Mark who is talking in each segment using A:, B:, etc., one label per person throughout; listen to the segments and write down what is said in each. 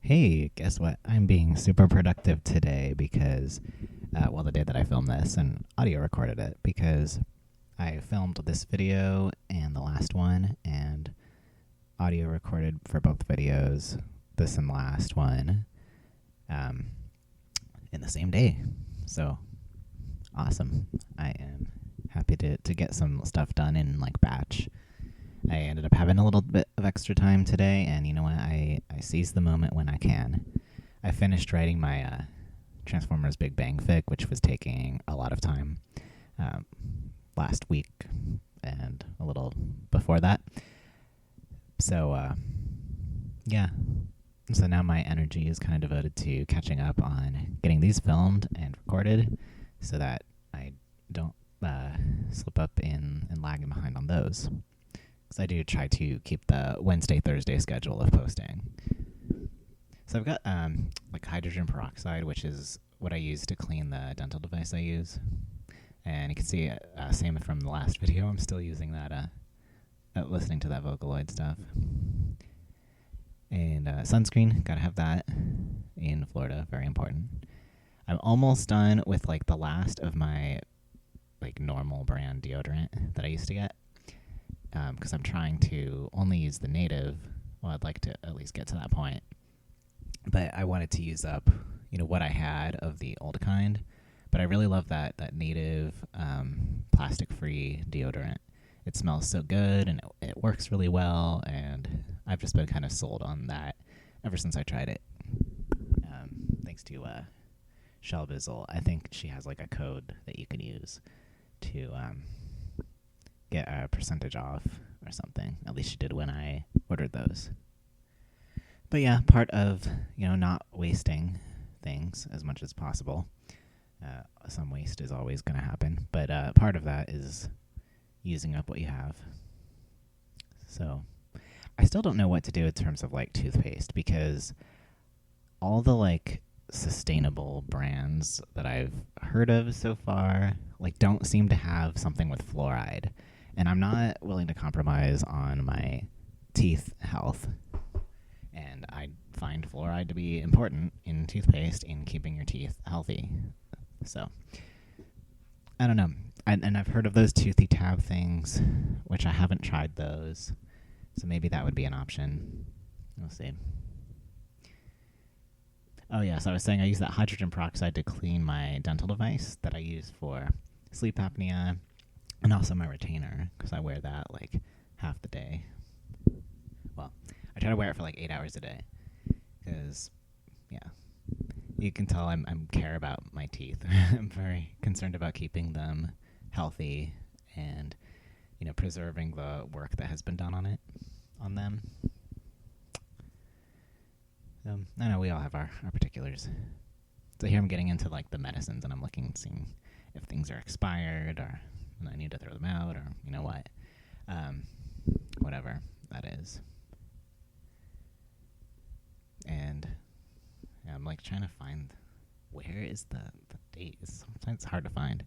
A: Hey, guess what? I'm being super productive today because, the day that I filmed this and audio recorded it because I filmed this video and the last one and audio recorded for both videos, this and the last one, um, in the same day. So, awesome. I am happy to get some stuff done in like batch. I ended up having a little bit of extra time today, and you know what? I seized the moment when I can. I finished writing my Transformers Big Bang fic, which was taking a lot of time um, last week and a little before that. So, yeah. So now my energy is kind of devoted to catching up on getting these filmed and recorded so that I don't slip up and lagging behind on those. I do try to keep the Wednesday, Thursday schedule of posting. So I've got like hydrogen peroxide, which is what I use to clean the dental device I use. And you can see, same from the last video, I'm still using that, listening to that Vocaloid stuff. And sunscreen, gotta have that in Florida, very important. I'm almost done with like the last of my like normal brand deodorant that I used to get. Because I'm trying to only use the native. Well, I'd like to at least get to that point. But I wanted to use up, what I had of the old kind. But I really love that native plastic-free deodorant. It smells so good, and it works really well, and I've just been kind of sold on that ever since I tried it. Thanks to Shelvizzle. I think she has like a code that you can use to get a percentage off or something. At least she did when I ordered those. But yeah, part of, not wasting things as much as possible. Some waste is always going to happen, but part of that is using up what you have. So I still don't know what to do in terms of like toothpaste, because all the like sustainable brands that I've heard of so far like don't seem to have something with fluoride. And I'm not willing to compromise on my teeth health. And I find fluoride to be important in toothpaste in keeping your teeth healthy. So, I don't know. And I've heard of those toothy tab things, which I haven't tried those. So maybe that would be an option. We'll see. Oh, yeah, so I was saying I use that hydrogen peroxide to clean my dental device that I use for sleep apnea. And also my retainer, because I wear that like half the day. Well, I try to wear it for like 8 hours a day, because, yeah, you can tell I'm care about my teeth. I'm very concerned about keeping them healthy and, preserving the work that has been done on them. I know we all have our particulars. So here I'm getting into like the medicines, and I'm seeing if things are expired or and I need to throw them out, or what, whatever that is. And I'm like trying to find where is the date. Sometimes it's hard to find.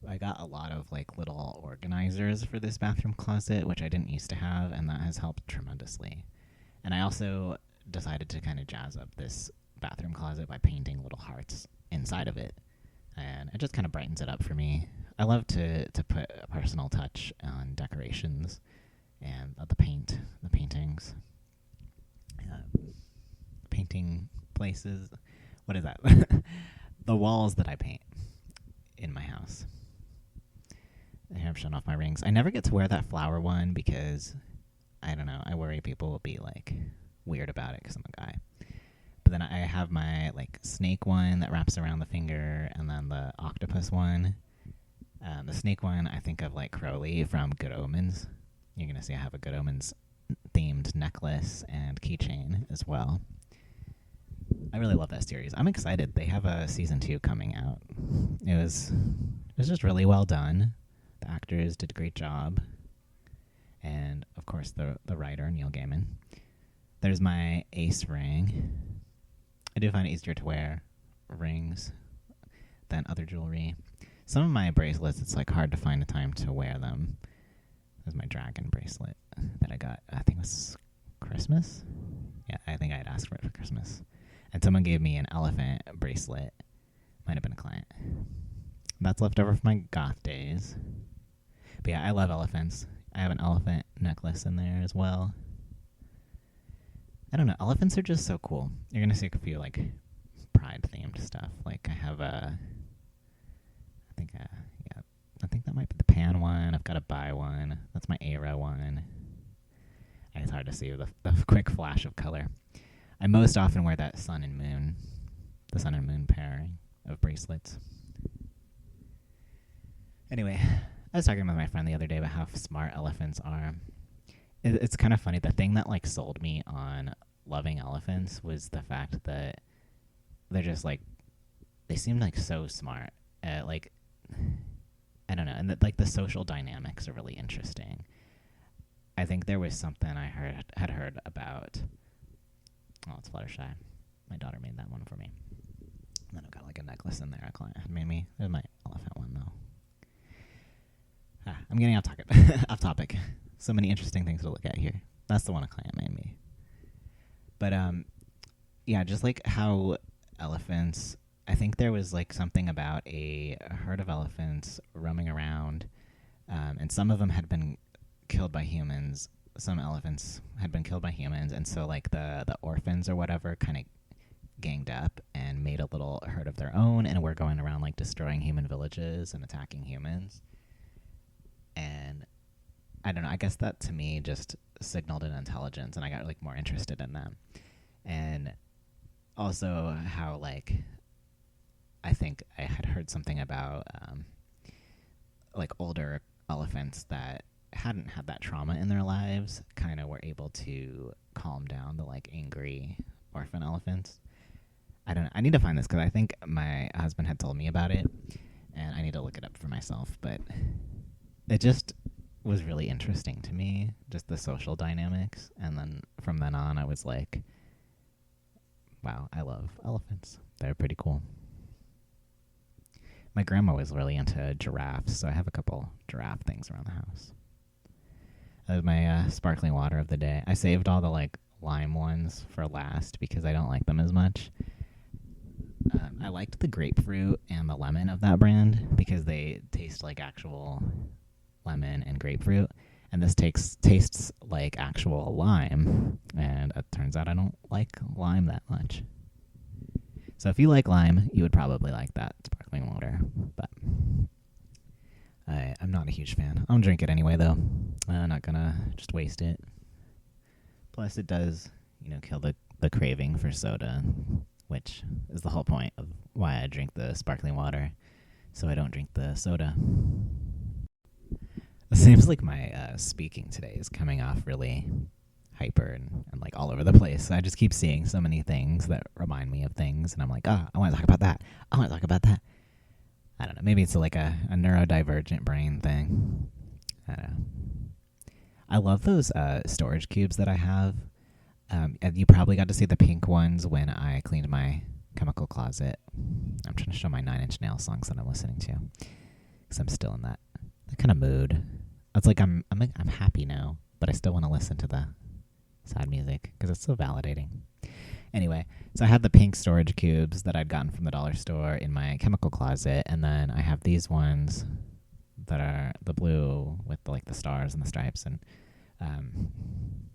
A: I got a lot of like little organizers for this bathroom closet, which I didn't used to have, and that has helped tremendously. And I also decided to kind of jazz up this bathroom closet by painting little hearts inside of it. And it just kind of brightens it up for me. I love to put a personal touch on decorations and the paintings, painting places. What is that? The walls that I paint in my house. Here I'm showing off my rings. I never get to wear that flower one because, I don't know, I worry people will be like weird about it because I'm a guy. But then I have my like snake one that wraps around the finger, and then the octopus one. The snake one, I think of like Crowley from Good Omens. You're going to see I have a Good Omens themed necklace and keychain as well. I really love that series. I'm excited. They have a season 2 coming out. It was just really well done. The actors did a great job. And of course the writer, Neil Gaiman. There's my ace ring. I do find it easier to wear rings than other jewelry. Some of my bracelets, it's like hard to find a time to wear them. There's my dragon bracelet that I got, I think it was Christmas. ask for it for Christmas. And someone gave me an elephant bracelet. Might have been a client. That's left over from my goth days. But yeah, I love elephants. I have an elephant necklace in there as well. I don't know. Elephants are just so cool. You're going to see a few, like, pride-themed stuff. Like, I have I think that might be the Pan one. I've got a Bai one. That's my Era one. And it's hard to see the quick flash of color. I most often wear that the sun and moon pairing of bracelets. Anyway, I was talking with my friend the other day about how smart elephants are. It's kind of funny. The thing that like sold me on loving elephants was the fact that they're just like, they seem like so smart. Like, I don't know, and like the social dynamics are really interesting. I think there was something I had heard about. Oh, it's Fluttershy. My daughter made that one for me. And then I've got like a necklace in there a client had made me. It was my elephant one though. I'm getting off topic. So many interesting things to look at here. That's the one a client made me. But yeah, just like how elephants, I think there was like something about a herd of elephants roaming around, and some of them had been killed by humans. Some elephants had been killed by humans, and so like the orphans or whatever kind of ganged up and made a little herd of their own, and were going around like destroying human villages and attacking humans. And I don't know, I guess that to me just signaled an intelligence, and I got like more interested in them. And also how like I think I had heard something about like older elephants that hadn't had that trauma in their lives kind of were able to calm down the like angry orphan elephants. I don't know. I need to find this because I think my husband had told me about it, and I need to look it up for myself. But it just was really interesting to me, just the social dynamics. And then from then on, I was like, wow, I love elephants. They're pretty cool. My grandma was really into giraffes, so I have a couple giraffe things around the house. That was my sparkling water of the day. I saved all the like lime ones for last because I don't like them as much. I liked the grapefruit and the lemon of that brand because they taste like actual lemon and grapefruit, and this tastes like actual lime, and it turns out I don't like lime that much. So if you like lime, you would probably like that sparkling water, but I'm not a huge fan. I'll drink it anyway, though. I'm not gonna just waste it. Plus, it does, kill the craving for soda, which is the whole point of why I drink the sparkling water, so I don't drink the soda. It seems like my speaking today is coming off really hyper and like all over the place. I just keep seeing so many things that remind me of things, and I'm like, I want to talk about that. I want to talk about that. I don't know. Maybe it's like a neurodivergent brain thing. I don't know. I love those storage cubes that I have. You probably got to see the pink ones when I cleaned my chemical closet. I'm trying to show my Nine Inch Nails songs that I'm listening to, because I'm still in that kind of mood. It's like I'm happy now, but I still want to listen to the sad music because it's so validating. Anyway, so I had the pink storage cubes that I'd gotten from the dollar store in my chemical closet, and then I have these ones that are the blue with the stars and the stripes, and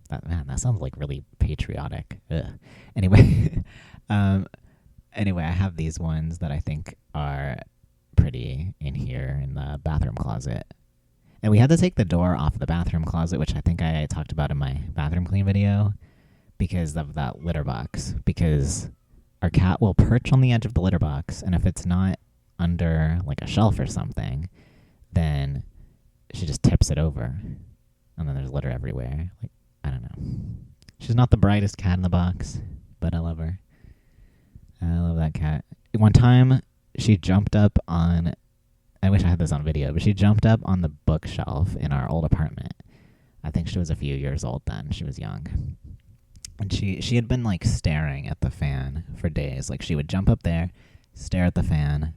A: that sounds like really patriotic. Ugh. Anyway, I have these ones that I think are pretty in here in the bathroom closet. And we had to take the door off the bathroom closet, which I think I talked about in my bathroom clean video, because of that litter box. Because our cat will perch on the edge of the litter box, and if it's not under like a shelf or something, then she just tips it over, and then there's litter everywhere. Like, I don't know. She's not the brightest cat in the box, but I love her. I love that cat. One time, she jumped up on, I wish I had this on video, but she jumped up on the bookshelf in our old apartment. I think she was a few years old then. She was young. And she had been like staring at the fan for days. Like she would jump up there, stare at the fan,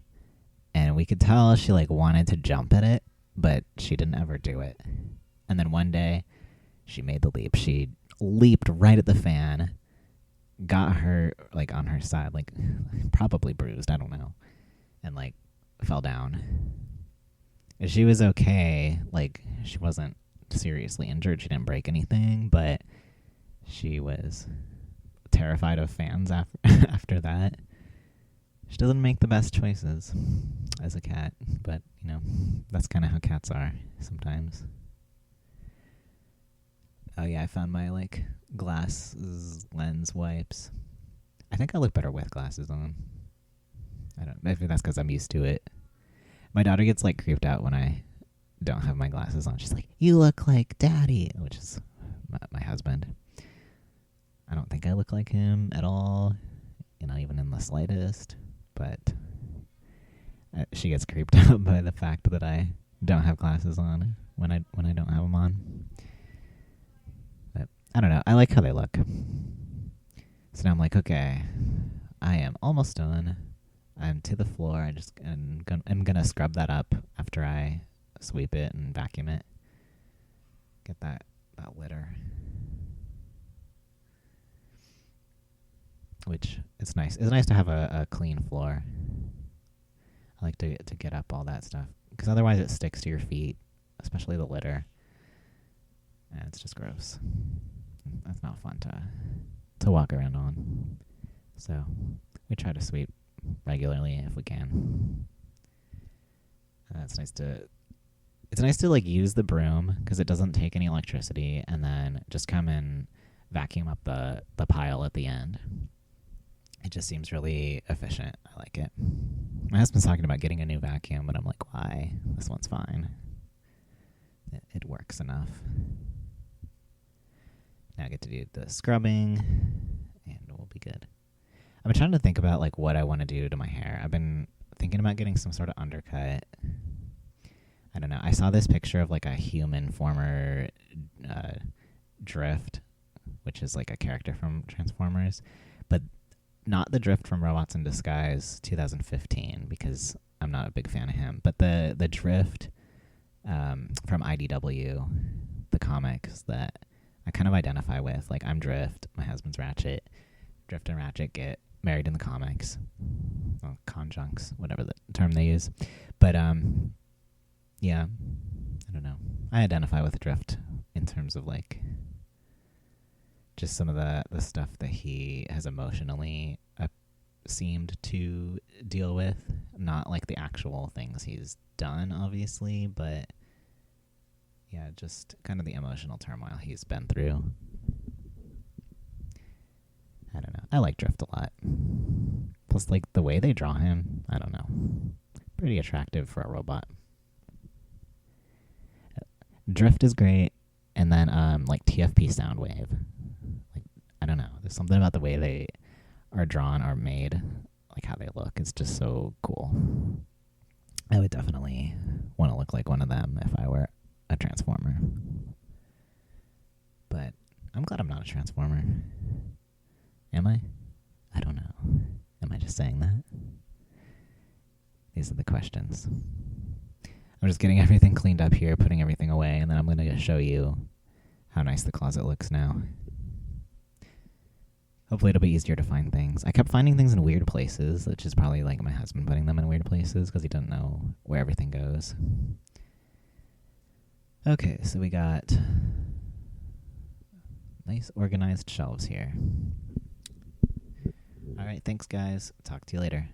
A: and we could tell she like wanted to jump at it, but she didn't ever do it. And then one day, she made the leap. She leaped right at the fan, got her like on her side, like probably bruised, I don't know, and like fell down. And she was okay, like she wasn't seriously injured, she didn't break anything, but she was terrified of fans after that. She doesn't make the best choices as a cat, but you know, that's kind of how cats are sometimes. Oh yeah, I found my like glasses lens wipes. I think I look better with glasses on. I don't. Maybe that's because I'm used to it. My daughter gets like creeped out when I don't have my glasses on. She's like, "You look like Daddy," which is my husband. I don't think I look like him at all, not even in the slightest. But she gets creeped out by the fact that I don't have glasses on when I don't have them on. But I don't know. I like how they look. So now I'm like, okay, I am almost done. I'm to the floor. I'm gonna scrub that up after I sweep it and vacuum it. Get that litter. Which it's nice. It's nice to have a clean floor. I like to get up all that stuff because otherwise it sticks to your feet, especially the litter, and it's just gross. That's not fun to walk around on. So we try to sweep regularly if we can. It's nice to like use the broom because it doesn't take any electricity, and then just come and vacuum up the pile at the end. It just seems really efficient. I like it. My husband's talking about getting a new vacuum, but I'm like, why? This one's fine. It works enough. Now I get to do the scrubbing, and we'll be good. I've been trying to think about like what I want to do to my hair. I've been thinking about getting some sort of undercut. I don't know. I saw this picture of like a human former Drift, which is like a character from Transformers, but not the Drift from Robots in Disguise 2015, because I'm not a big fan of him, but the Drift from IDW, the comics that I kind of identify with. Like, I'm Drift, my husband's Ratchet. Drift and Ratchet get married in the comics. Well, conjuncts, whatever the term they use. But, yeah, I don't know. I identify with Drift in terms of, like, just some of the stuff that he has emotionally seemed to deal with. Not like the actual things he's done, obviously, but yeah, just kind of the emotional turmoil he's been through. I don't know. I like Drift a lot. Plus, like, the way they draw him, I don't know. Pretty attractive for a robot. Drift is great, and then like TFP Soundwave. Like, I don't know. There's something about the way they are drawn or made, like how they look. It's just so cool. I would definitely want to look like one of them if I were a Transformer. But I'm glad I'm not a Transformer. Am I? I don't know. Am I just saying that? These are the questions. I'm just getting everything cleaned up here, putting everything away, and then I'm going to show you how nice the closet looks now. Hopefully it'll be easier to find things. I kept finding things in weird places, which is probably like my husband putting them in weird places because he doesn't know where everything goes. Okay, so we got nice organized shelves here. All right, thanks guys. Talk to you later.